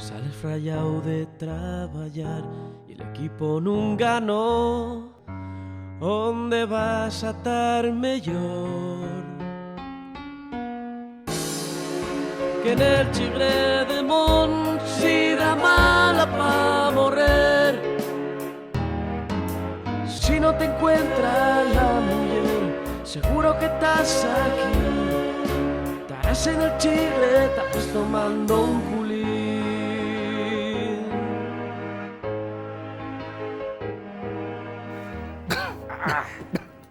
Sales rayado de traballar y el equipo nun ganó. Onde vas a estar mellor? Que nel Chigre de Mon si da mala pa morrer. Si no te encuentra la mujer, seguro que estás aquí. Estarás en el Chigre, estás tomando un culín.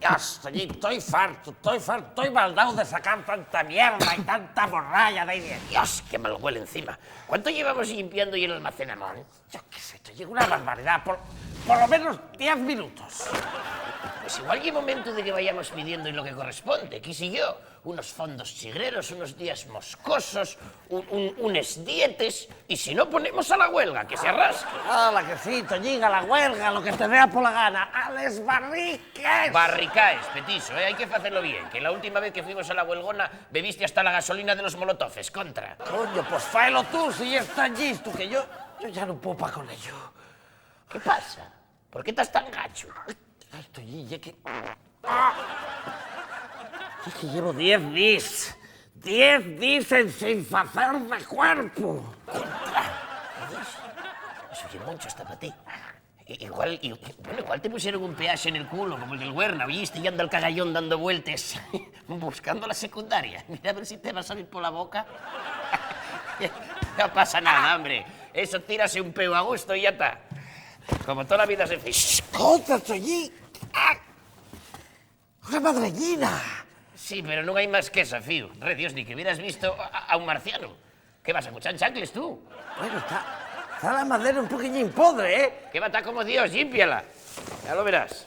Dios, estoy farto, estoy baldado de sacar tanta mierda y tanta morralla de ahí de Dios, que mal huele encima. ¿Cuánto llevamos limpiando y el almacén, amor? Yo qué sé, esto llega una barbaridad, por lo menos 10 minutos. Pues igual llega momento de que vayamos pidiendo en lo que corresponde, ¿qué sé yo? Unos fondos chigreros, unos días moscosos, unes dietes, y si no ponemos a la huelga, que se arrasque. ¡Hala, que sí, Toñín, a la huelga, lo que te dé por la gana! ¡A les barriques! Barricaes, petiso, hay que hacerlo bien, que la última vez que fuimos a la huelgona bebiste hasta la gasolina de los molotofes, contra. Coño, pues faelo tú, si ya está listo, que yo ya no puedo pa' con ello. ¿Qué pasa? ¿Por qué estás tan gacho? Ay, Toñín, ya que... Es que llevo 10 días. 10 días sin hacer de cuerpo. Eso es mucho hasta para ti. Igual te pusieron un peaje en el culo, como el del Huerna, ¿oíste? Y anda el cagallón dando vueltas, buscando la secundaria. Mira a ver si te va a salir por la boca. No pasa nada, hombre. Eso, tírase un peo a gusto y ya está. Como toda la vida se fez. ¡Escolta, Toñín! ¡Ah! ¡Una madreñina! Sí, pero no hay más que eso, fío. Re Dios, ni que hubieras visto a un marciano. ¿Qué vas a muchar chancles tú? Bueno, está la madera un poquillín podre, ¿eh? Que va a estar como Dios, límpiala. Ya lo verás.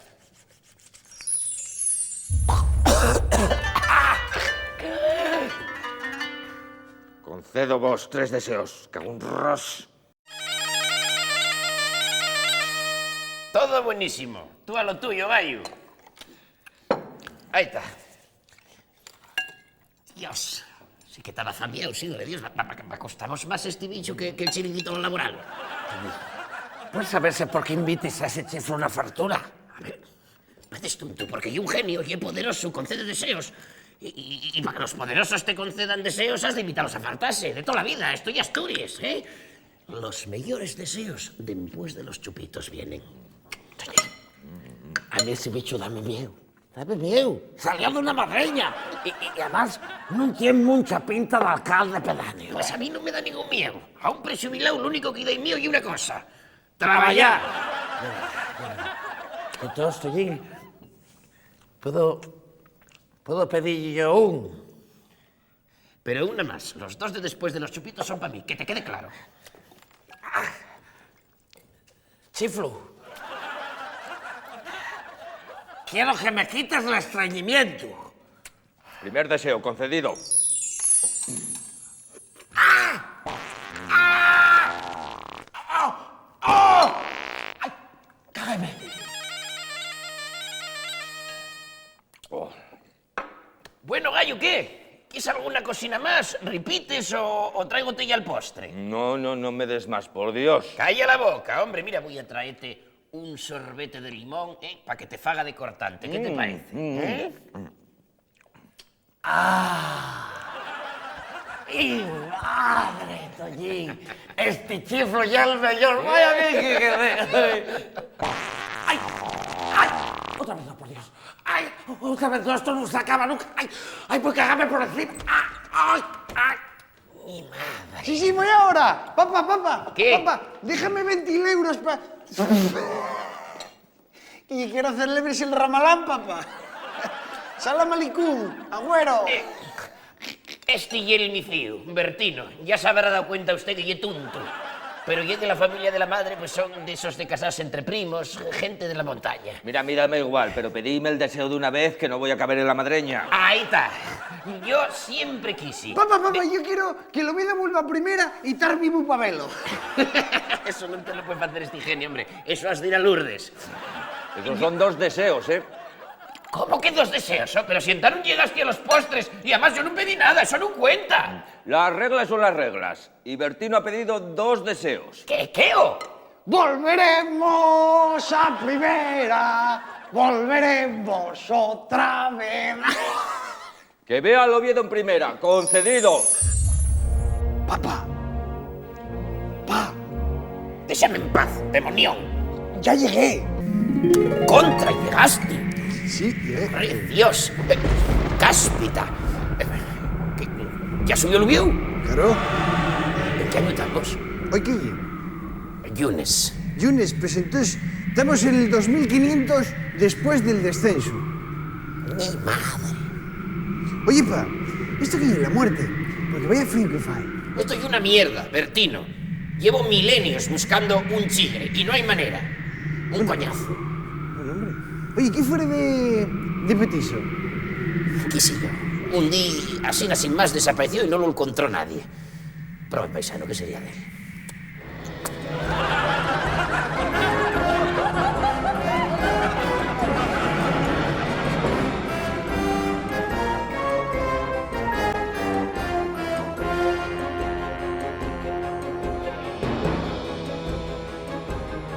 Concedo vos 3 deseos, cago un ros. Todo buenísimo. Tú a lo tuyo, gallo. Ahí está. Dios, sí que estaba zambiado, sí, de Dios. Va a costarnos más este bicho que el chiringuito laboral. Pues saberse por qué invites a ese chiflo una fartura. A ver, pareces tonto, porque hay un genio y es poderoso, concede deseos. Y para que los poderosos te concedan deseos, has de invitarlos a fartarse, de toda la vida. Esto ya Asturias, ¿eh? Los mejores deseos después de los chupitos vienen. A mí ese bicho dame miedo. Dame miedo. Salió de una madreña. Y además no tiene mucha pinta de alcalde pedáneo. Pues a mí no me da ningún miedo. A un presubilado lo único que da es mío y una cosa. ¡Traballar! Entonces, Toñín, ¿puedo pedir yo un? Pero una más. Los 2 de después de los chupitos son para mí, que te quede claro. Chiflo. Quiero que me quites el estreñimiento. Primer deseo, concedido. Cágame. Bueno, gallo, ¿qué? ¿Quieres alguna cocina más? ¿Repites o traigote ya el postre? No me des más, por Dios. Calla la boca, hombre. Mira, voy a traerte un sorbete de limón, para que te faga de cortante. ¿Qué te parece? ¡Y madre, Toñín! Este chiflo ya es el mejor. ¡Vaya bien que quedé! ¡Ay! ¡Ay! ¡Otra vez no, por Dios! ¡Ay! ¡Otra vez no! Esto no se acaba nunca. ¡Ay! ¡Voy a cagarme por encima! ¡Ay! ¡Ay! ¡Mi madre! Sí, voy ahora. Papá. ¿Qué? Papá, déjame 20 euros para... Y quiero hacer lebres el ramalán, papá. Salam aleikum, agüero. Este y el mi tío, Bertino. Ya se habrá dado cuenta usted que es tonto. Pero yo de la familia de la madre, pues son de esos de casarse entre primos, gente de la montaña. Mira, dame igual, pero pedime el deseo de una vez que no voy a caber en la madreña. Ahí está. Yo siempre quise. Papá, yo quiero que la vida vuelva a primera y estar vivo para verlo. Eso no te lo puede hacer este genio, hombre. Eso has de ir a Lourdes. Esos son 2 deseos, ¿eh? ¿Cómo que 2 deseos? Pero si entraron llegaste a los postres y además yo no pedí nada, eso no cuenta. Las reglas son las reglas. Y Bertino ha pedido 2 deseos. ¿Qué? Oh? Volveremos a primera, volveremos otra vez. Que vea al Oviedo en primera. Concedido. Papá, Déjame en paz, demonión. ya llegué. Contra, llegaste. Sí, llegué. ¡Ay, Dios! ¡Cáspita! ¿Ya subió el view? Claro. ¿En qué año estamos? Oye, ¿qué? Yunes. Yunes, pues entonces estamos en el 2500 después del descenso. ¡Mi madre! Oye, pa, ¿esto qué es la muerte? Porque vaya frío que fai. Esto es una mierda, Bertino. Llevo milenios buscando un chigre y no hay manera. Un coñazo. Bueno, hombre. Oye, ¿qué fuera de petiso? ¿Qué sé yo? Un día, así sin más, desapareció y no lo encontró nadie. Pero el paisano, ¿qué sería de él?